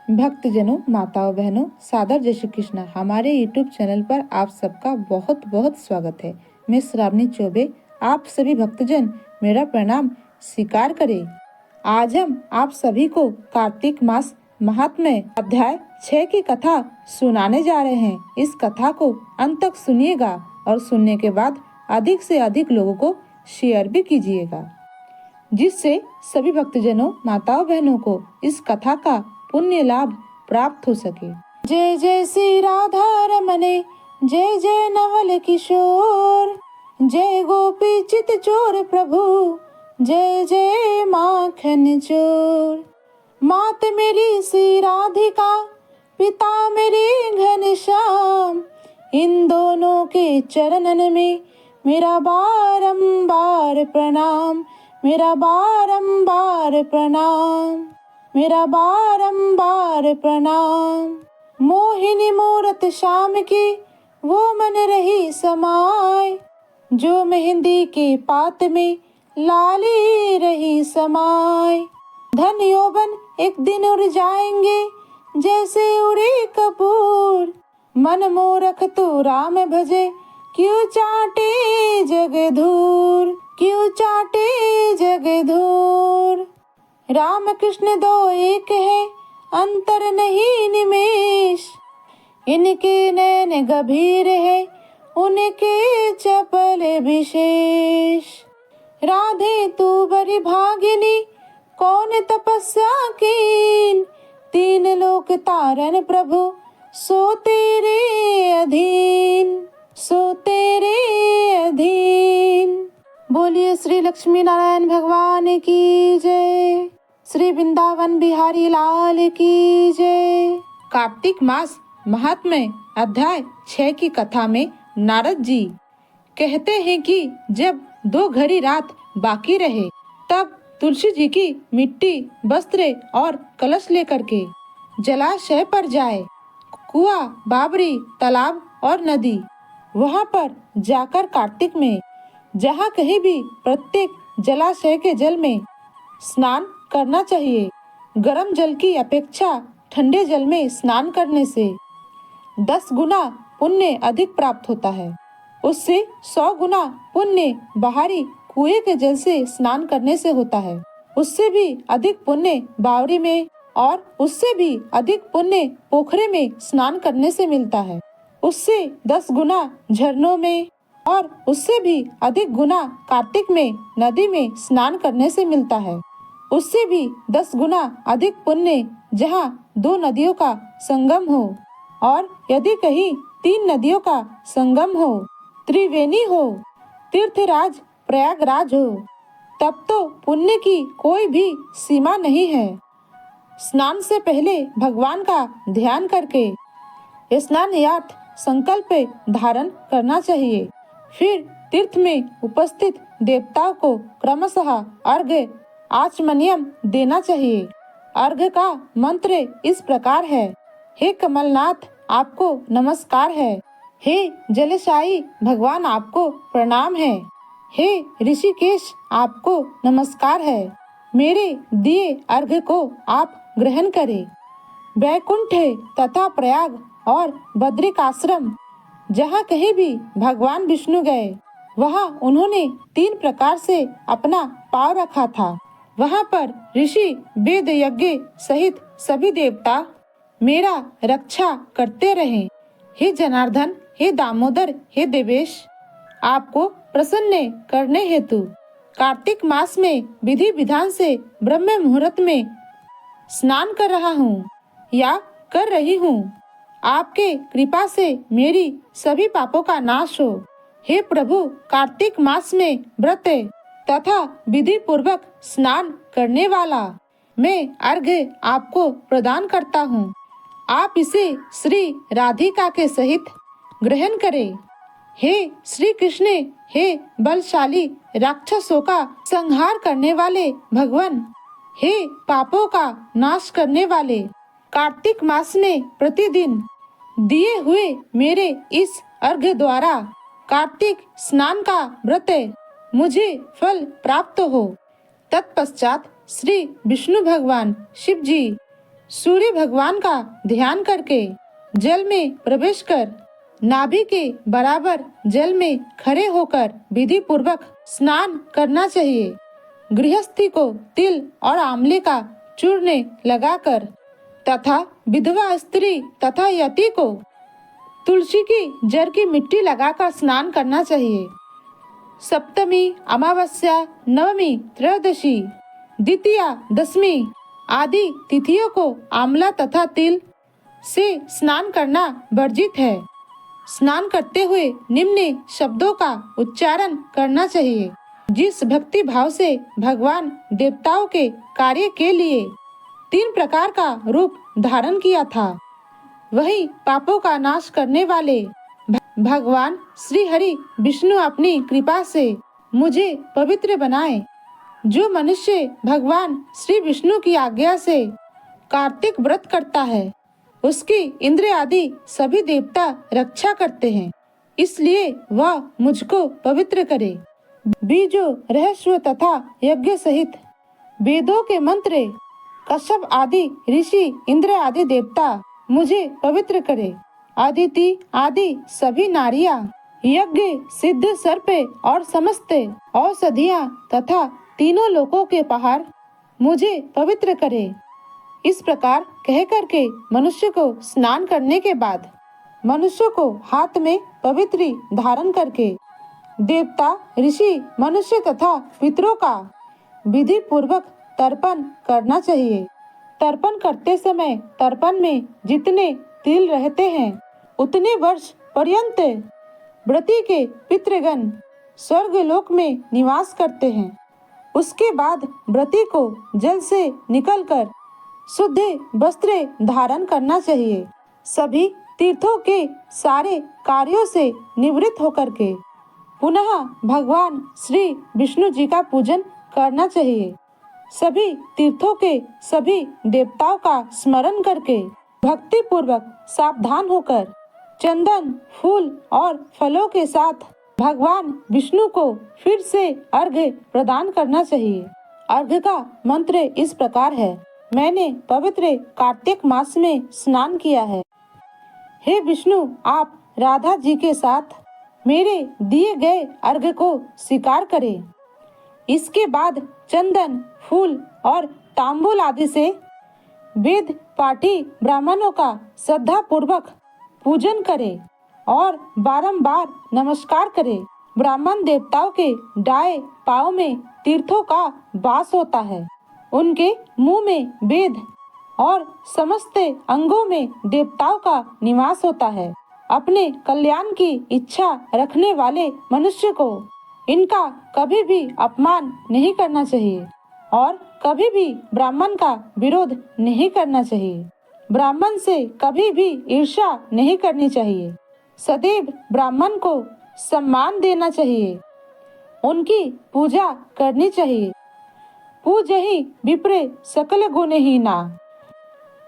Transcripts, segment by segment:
भक्तजनों, माताओं, बहनों, सादर जय श्री कृष्ण। हमारे YouTube चैनल पर आप सबका बहुत बहुत स्वागत है। मैं श्रावणी चौबे, आप सभी भक्तजन मेरा प्रणाम स्वीकार करें। आज हम आप सभी को कार्तिक मास महात्म्य अध्याय 6 की कथा सुनाने जा रहे हैं। इस कथा को अंत तक सुनिएगा और सुनने के बाद अधिक से अधिक लोगों को शेयर भी कीजिएगा, जिससे सभी भक्तजनों, माताओं, बहनों को इस कथा का पुण्य लाभ प्राप्त हो सके। जय जय श्री राधा रमने, जय जय नवल किशोर, जय गोपी चित चोर प्रभु, जय जय माखन चोर। मात मेरी श्री राधिका, पिता मेरे घनश्याम, इन दोनों के चरणन में मेरा बारंबार प्रणाम, मेरा बारंबार प्रणाम, मेरा बारंबार प्रणाम। मोहिनी मूरत श्याम की वो मन रही समाय, जो मेहंदी के पात में लाली रही समाय। धन यौवन एक दिन उड़ जाएंगे जैसे उड़े कपूर, मन मोरख तो राम भजे, क्यों चाटे जग धूर, क्यों चाटे जग धूर। राम कृष्ण दो एक है, अंतर नहीं निमेष, इनके नैन गंभीर है, उनके चपल विशेष। राधे तू बड़ी भागिनी, कौन तपस्या कीन, तीन लोक तारन प्रभु, सो तेरे अधीन, सो तेरे अधीन। बोलिए श्री लक्ष्मी नारायण भगवान की जय, श्री वृंदावन बिहारी लाल की जय। कार्तिक मास महात्म्य अध्याय 6 की कथा में नारद जी कहते हैं कि जब 2 घड़ी रात बाकी रहे, तब तुलसी जी की मिट्टी, वस्त्र और कलश लेकर के जलाशय पर जाए। कुआं, बावड़ी, तालाब और नदी, वहाँ पर जाकर कार्तिक में जहाँ कहीं भी प्रत्येक जलाशय के जल में स्नान करना चाहिए। गर्म जल की अपेक्षा ठंडे जल में स्नान करने से 10 गुना पुण्य अधिक प्राप्त होता है। उससे 100 गुना पुण्य बाहरी कुएं के जल से स्नान करने से होता है। उससे भी अधिक पुण्य बावड़ी में और उससे भी अधिक पुण्य पोखरे में स्नान करने से मिलता है। उससे 10 गुना झरनों में और उससे भी अधिक गुना कार्तिक में नदी में स्नान करने से मिलता है। उससे भी 10 गुना अधिक पुण्य जहाँ 2 नदियों का संगम हो, और यदि कहीं 3 नदियों का संगम हो, त्रिवेणी हो, तीर्थराज प्रयागराज हो, तब तो पुण्य की कोई भी सीमा नहीं है। स्नान से पहले भगवान का ध्यान करके स्नानयार्थ संकल्प धारण करना चाहिए। फिर तीर्थ में उपस्थित देवताओं को क्रमशः अर्घ्य आचमनियम देना चाहिए। अर्घ्य का मंत्र इस प्रकार है: हे कमलनाथ, आपको नमस्कार है। हे जलशायी भगवान, आपको प्रणाम है। हे ऋषिकेश, आपको नमस्कार है। मेरे दिए अर्घ्य को आप ग्रहण करें। वैकुंठ तथा प्रयाग और बद्रिकाश्रम, जहाँ कहीं भी भगवान विष्णु गए, वहाँ उन्होंने 3 प्रकार से अपना पाँव रखा था। वहाँ पर ऋषि, वेद यज्ञ सहित सभी देवता मेरा रक्षा करते रहे। हे जनार्दन, हे दामोदर, हे देवेश, आपको प्रसन्न करने हेतु कार्तिक मास में विधि विधान से ब्रह्म मुहूर्त में स्नान कर रहा हूँ या कर रही हूँ। आपके कृपा से मेरी सभी पापों का नाश हो। हे प्रभु, कार्तिक मास में व्रत तथा विधि पूर्वक स्नान करने वाला मैं अर्घ्य आपको प्रदान करता हूँ। आप इसे श्री राधिका के सहित ग्रहण करें। हे श्री कृष्ण, हे बलशाली राक्षसों का संहार करने वाले भगवान, हे पापों का नाश करने वाले, कार्तिक मास में प्रतिदिन दिए हुए मेरे इस अर्घ्य द्वारा कार्तिक स्नान का व्रत मुझे फल प्राप्त हो। तत्पश्चात श्री विष्णु भगवान शिव जी सूर्य भगवान का ध्यान करके जल में प्रवेश कर नाभि के बराबर जल में खड़े होकर विधि पूर्वक स्नान करना चाहिए। गृहस्थी को तिल और आंवले का चूर्ण लगाकर तथा विधवा स्त्री तथा यति को तुलसी की जड़ की मिट्टी लगाकर स्नान करना चाहिए। सप्तमी, अमावस्या, नवमी, त्रयोदशी, द्वितीया, दशमी आदि तिथियों को आंवला तथा तिल से स्नान करना वर्जित है। स्नान करते हुए निम्न शब्दों का उच्चारण करना चाहिए। जिस भक्ति भाव से भगवान देवताओं के कार्य के लिए 3 प्रकार का रूप धारण किया था, वही पापों का नाश करने वाले भगवान श्री हरि विष्णु अपनी कृपा से मुझे पवित्र बनाए। जो मनुष्य भगवान श्री विष्णु की आज्ञा से कार्तिक व्रत करता है, उसकी इंद्र आदि सभी देवता रक्षा करते हैं, इसलिए वह मुझको पवित्र करे। बीजों, रहस्य तथा यज्ञ सहित वेदों के मंत्र, कश्यप आदि ऋषि, इंद्र आदि देवता मुझे पवित्र करे। अदिति आदि सभी नारियां, यज्ञ, सिद्ध सर्प और समस्त औषधियां तथा तीनों लोकों के पहाड़ मुझे पवित्र करे। इस प्रकार कह करके मनुष्य को स्नान करने के बाद मनुष्य को हाथ में पवित्री धारण करके देवता, ऋषि, मनुष्य तथा पितरों का विधि पूर्वक तर्पण करना चाहिए। तर्पण करते समय तर्पण में जितने तिल रहते हैं उतने वर्ष पर्यंत व्रती के पितृगण स्वर्गलोक में निवास करते हैं। उसके बाद व्रती को जल से निकलकर शुद्ध वस्त्र धारण करना चाहिए। सभी तीर्थों के सारे कार्यों से निवृत्त होकर के पुनः भगवान श्री विष्णु जी का पूजन करना चाहिए। सभी तीर्थों के सभी देवताओं का स्मरण करके भक्ति पूर्वक सावधान होकर चंदन, फूल और फलों के साथ भगवान विष्णु को फिर से अर्घ्य प्रदान करना चाहिए। अर्घ्य का मंत्र इस प्रकार है। मैंने पवित्र कार्तिक मास में स्नान किया है। हे विष्णु, आप राधा जी के साथ मेरे दिए गए अर्घ्य को स्वीकार करें। इसके बाद चंदन, फूल और तांबूल आदि से वेद पाठी ब्राह्मणों का श्रद्धा पूर्वक पूजन करें और बारंबार नमस्कार करें। ब्राह्मण देवताओं के दाएं पांव में तीर्थों का वास होता है। उनके मुंह में वेद और समस्त अंगों में देवताओं का निवास होता है। अपने कल्याण की इच्छा रखने वाले मनुष्य को इनका कभी भी अपमान नहीं करना चाहिए और कभी भी ब्राह्मण का विरोध नहीं करना चाहिए। ब्राह्मण से कभी भी ईर्ष्या नहीं करनी चाहिए। सदैव ब्राह्मण को सम्मान देना चाहिए। उनकी पूजा करनी चाहिए। पूजहि विप्रे सकल गुणहीना,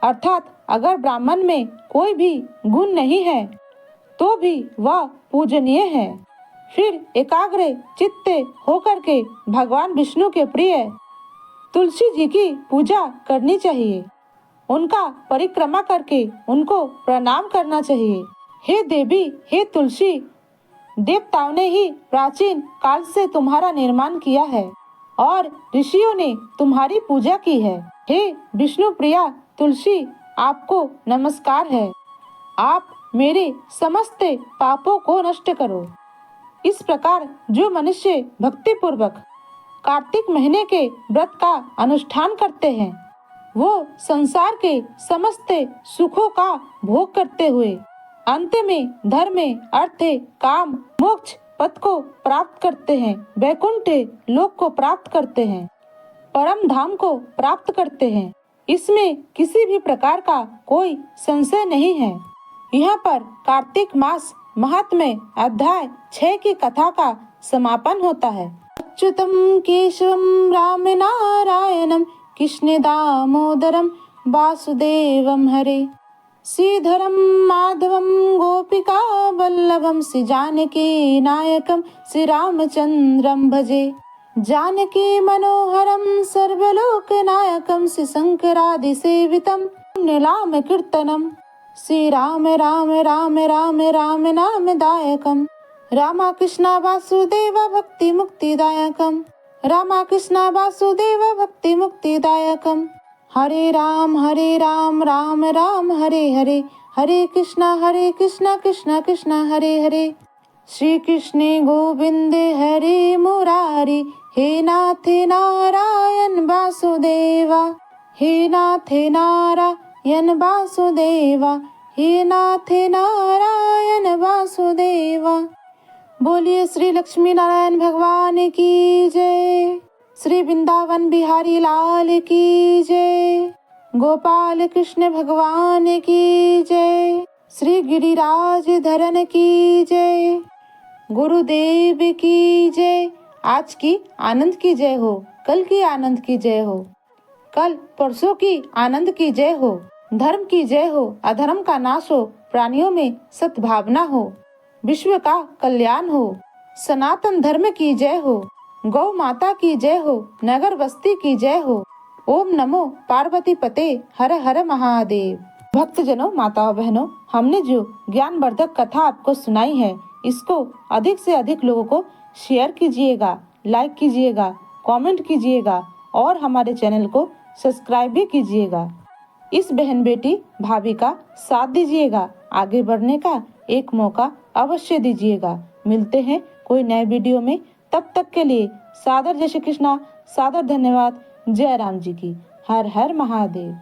अर्थात अगर ब्राह्मण में कोई भी गुण नहीं है तो भी वह पूजनीय है। फिर एकाग्र चित्त होकर के भगवान विष्णु के प्रिय तुलसी जी की पूजा करनी चाहिए। उनका परिक्रमा करके उनको प्रणाम करना चाहिए। हे देवी, हे तुलसी, देवताओं ने ही प्राचीन काल से तुम्हारा निर्माण किया है और ऋषियों ने तुम्हारी पूजा की है। हे विष्णु प्रिया तुलसी, आपको नमस्कार है। आप मेरे समस्त पापों को नष्ट करो। इस प्रकार जो मनुष्य भक्ति पूर्वक कार्तिक महीने के व्रत का अनुष्ठान करते हैं, वो संसार के समस्त सुखों का भोग करते हुए अंत में धर्म, अर्थ, काम, मोक्ष पद को प्राप्त करते हैं, वैकुंठ लोक को प्राप्त करते हैं, परम धाम को प्राप्त करते हैं। इसमें किसी भी प्रकार का कोई संशय नहीं है। यहाँ पर कार्तिक मास महात्म्य अध्याय 6 की कथा का समापन होता है। अच्युतम केशवम राम नारायणम कृष्ण दामोदरम वासुदेवम हरे, श्रीधरम माधवम गोपिका वल्लभम, श्री जानकी नायकम श्री रामचंद्रम भजे। जानकी मनोहरम सर्वलोक नायकम श्री शंकरादि सेवितम, नीलाम कीर्तनम श्री राम राम राम राम राम नाम दायकम रामा कृष्ण वासुदेव भक्ति मुक्तिदायकम रामा कृष्ण वासुदेव भक्ति मुक्तिदायकम हरे राम राम राम हरे हरे हरे कृष्ण कृष्ण कृष्ण हरे हरे श्री कृष्ण गोविंद हरे मुरारी हे नाथ नारायण वासुदेवा हे नाथ नारायण वासुदेवा हे नाथ नारायण वासुदेवा। बोलिए श्री लक्ष्मी नारायण भगवान की जय, श्री वृंदावन बिहारी लाल की जय, गोपाल कृष्ण भगवान की जय, श्री गिरिराज धरन की जय, गुरुदेव की जय। आज की आनंद की जय हो, कल की आनंद की जय हो, कल परसों की आनंद की जय हो, धर्म की जय हो, अधर्म का नाश हो, प्राणियों में सद्भावना हो, विश्व का कल्याण हो, सनातन धर्म की जय हो, गौ माता की जय हो, नगर बस्ती की जय हो। ओम नमो पार्वती पते, हर हर महादेव। भक्तजनों, माताओं बहनों, हमने जो ज्ञानवर्धक कथा आपको सुनाई है, इसको अधिक से अधिक लोगों को शेयर कीजिएगा, लाइक कीजिएगा, कमेंट कीजिएगा और हमारे चैनल को सब्सक्राइब भी कीजिएगा। इस बहन बेटी भाभी का साथ दीजिएगा, आगे बढ़ने का एक मौका अवश्य दीजिएगा। मिलते हैं कोई नए वीडियो में, तब तक के लिए सादर जय श्री कृष्णा, सादर धन्यवाद। जय राम जी की। हर हर महादेव।